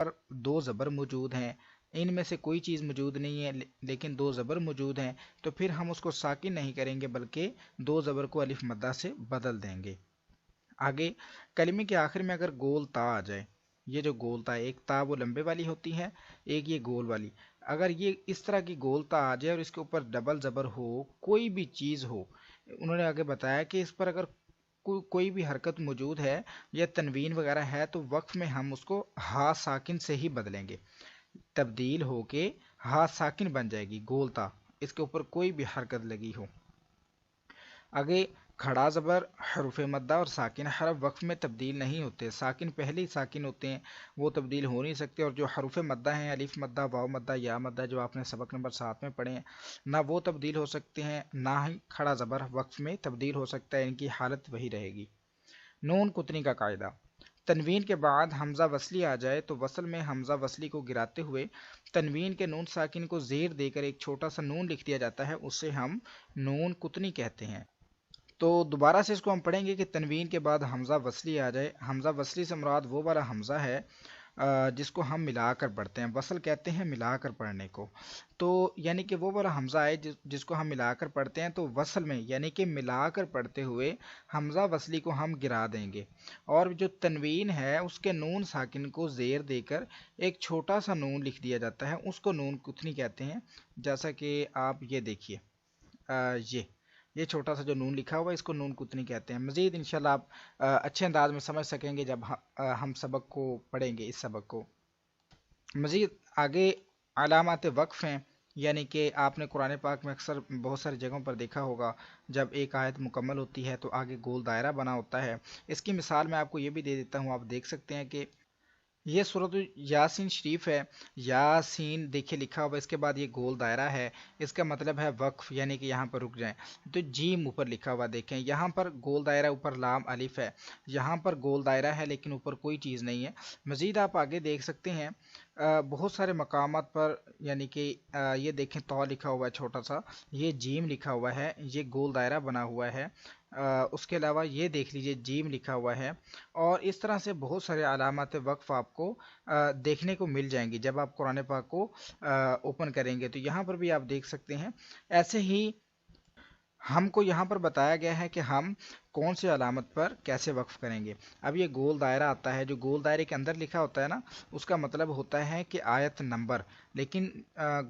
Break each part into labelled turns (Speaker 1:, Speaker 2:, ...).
Speaker 1: पर दो ज़बर मौजूद हैं, इनमें से कोई चीज़ मौजूद नहीं है लेकिन दो ज़बर मौजूद हैं, तो फिर हम उसको साकिन नहीं करेंगे बल्कि दो ज़बर को अलिफ मद्दा से बदल देंगे। आगे कलमे के आखिर में अगर गोल ता आ जाए, ये जो गोल ता है, एक ता वो लंबे वाली होती है, एक ये गोल वाली, अगर ये इस तरह की गोल ता आ जाए और इसके ऊपर डबल ज़बर हो, कोई भी चीज़ हो, उन्होंने आगे बताया कि इस पर अगर कोई भी हरकत मौजूद है या तनवीन वगैरह है तो वक्फ में हम उसको हा साकिन से ही बदलेंगे, तब्दील होके हा साकिन बन जाएगी गोलता, इसके ऊपर कोई भी हरकत लगी हो। आगे खड़ा ज़बर, हरुफ मद्दा और साकिन हरफ वक्फ में तब्दील नहीं होते, साकिन पहले ही साकिन होते हैं, वो तब्दील हो नहीं सकते। और जो हरुफ मद्दा हैं, अलिफ मद्दा, वाव मद्दा, या मद्दा, जो आपने सबक नंबर 7 में पढ़े हैं, ना वो तब्दील हो सकते हैं, ना ही खड़ा ज़बर वक्फ में तब्दील हो सकता है, इनकी हालत वही रहेगी। नून कुतनी का कायदा, तनवीन के बाद हमज़ा वसली आ जाए तो वसल में हमज़ा वसली को गिराते हुए तनवीन के नून साकिन को ज़ेर देकर एक छोटा सा नून लिख दिया जाता है, उसे हम नून कुतनी कहते हैं। तो दोबारा से इसको हम पढ़ेंगे कि तनवीन के बाद हमज़ा वसली आ जाए। हमज़ा वसली से मुराद वो वाला हमज़ा है जिसको हम मिलाकर पढ़ते हैं, वसल कहते हैं मिलाकर पढ़ने को। तो यानी कि वो वाला हमज़ा है जिसको हम मिलाकर पढ़ते हैं, तो वसल में यानी कि मिलाकर पढ़ते हुए हमज़ा वसली को हम गिरा देंगे, और जो तनवीन है उसके नून साकिन को ज़ेर देकर एक छोटा सा नून लिख दिया जाता है, उसको नून कुथनी कहते हैं। जैसा कि आप ये देखिए, ये छोटा सा जो नून लिखा हुआ है इसको नून कुतनी कहते हैं। मज़ीद इंशाल्लाह आप अच्छे अंदाज में समझ सकेंगे जब हम सबक को पढ़ेंगे, इस सबक को। मज़ीद आगे अलामात वक्फ़ हैं, यानी कि आपने कुरान पाक में अक्सर बहुत सारी जगहों पर देखा होगा, जब एक आयत मुकम्मल होती है तो आगे गोल दायरा बना होता है। इसकी मिसाल मैं आपको ये भी दे देता हूँ, आप देख सकते हैं कि ये सूरत यासीन शरीफ है, यासीन देखिए लिखा हुआ, इसके बाद ये गोल दायरा है, इसका मतलब है वक्फ, यानी कि यहाँ पर रुक जाएं। तो जीम ऊपर लिखा हुआ देखें, यहाँ पर गोल दायरा, ऊपर लाम अलिफ है, यहाँ पर गोल दायरा है लेकिन ऊपर कोई चीज़ नहीं है। मज़ीद आप आगे देख सकते हैं बहुत सारे मकामात पर, यानी कि ये देखें तो लिखा हुआ है छोटा सा, ये जीम लिखा हुआ है, ये गोल दायरा बना हुआ है, उसके अलावा ये देख लीजिए जीम लिखा हुआ है। और इस तरह से बहुत सारे अलामत वक्फ आपको देखने को मिल जाएंगी जब आप कुरान पाक को ओपन करेंगे, तो यहाँ पर भी आप देख सकते हैं। ऐसे ही हमको यहाँ पर बताया गया है कि हम कौन से अलामत पर कैसे वक्फ करेंगे। अब ये गोल दायरा आता है, जो गोल दायरे के अंदर लिखा होता है ना, उसका मतलब होता है कि आयत नंबर, लेकिन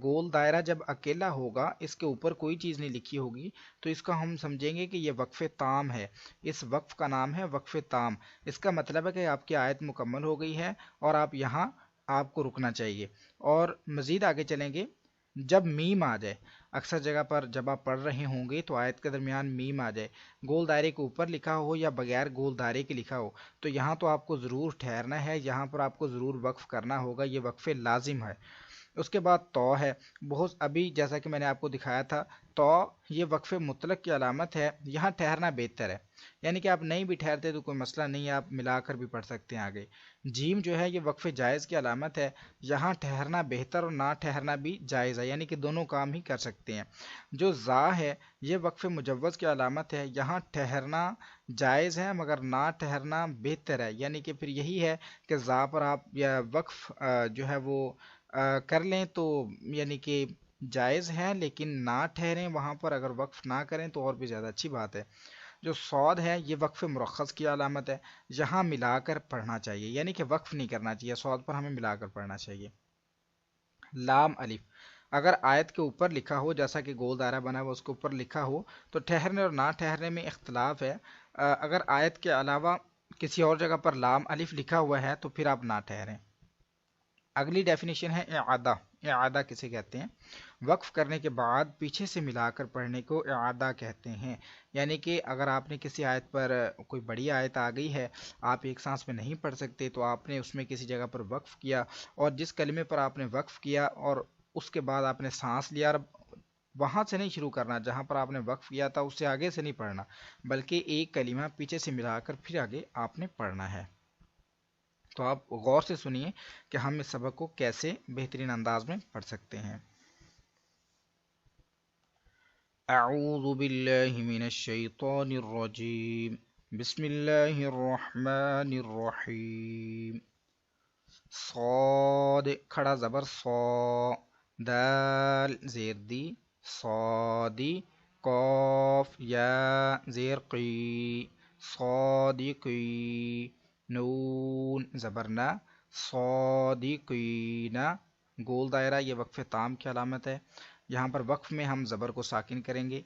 Speaker 1: गोल दायरा जब अकेला होगा, इसके ऊपर कोई चीज़ नहीं लिखी होगी, तो इसका हम समझेंगे कि ये वक्फ ताम है। इस वक्फ का नाम है वक्फ ताम। इसका मतलब है कि आपकी आयत मुकम्मल हो गई है और आप यहाँ आपको रुकना चाहिए। और मज़ीद आगे चलेंगे, जब मीम आ जाए, अक्सर जगह पर जब आप पढ़ रहे होंगे तो आयत के दरमियान मीम आ जाए, गोल दायरे के ऊपर लिखा हो या बगैर गोल दायरे के लिखा हो, तो यहाँ तो आपको ज़रूर ठहरना है, यहाँ पर आपको ज़रूर वक्फ करना होगा, ये वक्फ़े लाजिम है। उसके बाद तो है, बहुत अभी जैसा कि मैंने आपको दिखाया था, तो ये वक्फ़े मुतलक की अलामत है, यहाँ ठहरना बेहतर है, यानी कि आप नहीं भी ठहरते तो कोई मसला नहीं है, आप मिलाकर भी पढ़ सकते हैं आगे। जीम जो है ये वक्फ़े जायज़ की अलामत है, यहाँ ठहरना बेहतर और ना ठहरना भी जायज़ है, यानी कि दोनों काम ही कर सकते हैं। जो ज़ा है ये वक्फ़े मुजव्वज़ की अलामत है, यहाँ ठहरना जायज़ है मगर ना ठहरना बेहतर है, यानी कि फिर यही है कि ज़ा पर आप या वक्फ़ जो है वो कर लें तो यानी कि जायज़ है, लेकिन ना ठहरें वहाँ पर, अगर वक्फ ना करें तो और भी ज़्यादा अच्छी बात है। जो सौद है ये वक्फ मुरख्खस की अलामत है, यहाँ मिलाकर पढ़ना चाहिए, यानी कि वक्फ नहीं करना चाहिए, सौद पर हमें मिलाकर पढ़ना चाहिए। लाम अलिफ, अगर आयत के ऊपर लिखा हो, जैसा कि गोल दायरा बना हुआ उसके ऊपर लिखा हो, तो ठहरने और ना ठहरने में इख्तलाफ है। अगर आयत के अलावा किसी और जगह पर लाम अलिफ लिखा हुआ है तो फिर आप ना ठहरें। अगली डेफिनेशन है इआदा। इआदा किसे कहते हैं? वक्फ करने के बाद पीछे से मिलाकर पढ़ने को इआदा कहते हैं। यानी कि अगर आपने किसी आयत पर, कोई बड़ी आयत आ गई है, आप एक सांस में नहीं पढ़ सकते, तो आपने उसमें किसी जगह पर वक्फ किया, और जिस कलमे पर आपने वक्फ किया और उसके बाद आपने सांस लिया, और वहाँ से नहीं शुरू करना जहाँ पर आपने वक्फ किया था, उससे आगे से नहीं पढ़ना, बल्कि एक कलिमा पीछे से मिलाकर फिर आगे आपने पढ़ना है। तो आप गौर से सुनिए कि हम इस सबक को कैसे बेहतरीन अंदाज में पढ़ सकते हैं। अऊज़ु बिल्लाहि मिनश शैतानिर रजीम, बिस्मिल्लाहिर रहमानिर रहीम। صاد کھڑا زبر صو، دال زیر دی صادی، قاف یا زیر قی صادقی، نون زبر نا صادقین، گول دائرہ یہ وقف تام کی علامت ہے، یہاں پر وقف میں ہم زبر کو ساکن کریں گے،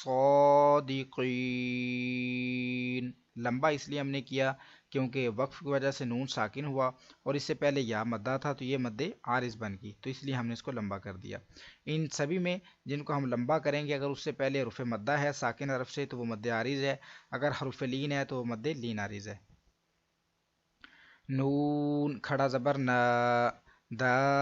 Speaker 1: صادقین، لمبا اس لیے ہم نے کیا کیونکہ وقف کی وجہ سے نون ساکن ہوا اور اس سے پہلے یا مدہ تھا تو یہ مد عارض بن گئی، تو اس لیے ہم نے اس کو لمبا کر دیا۔ ان سبھی میں جن کو ہم لمبا کریں گے اگر اس سے پہلے حرف مدہ ہے ساکن حرف سے تو وہ مد عارض ہے، اگر حرف لین ہے تو وہ مد لین عارض ہے۔ نون کھڑا زبر نا، دا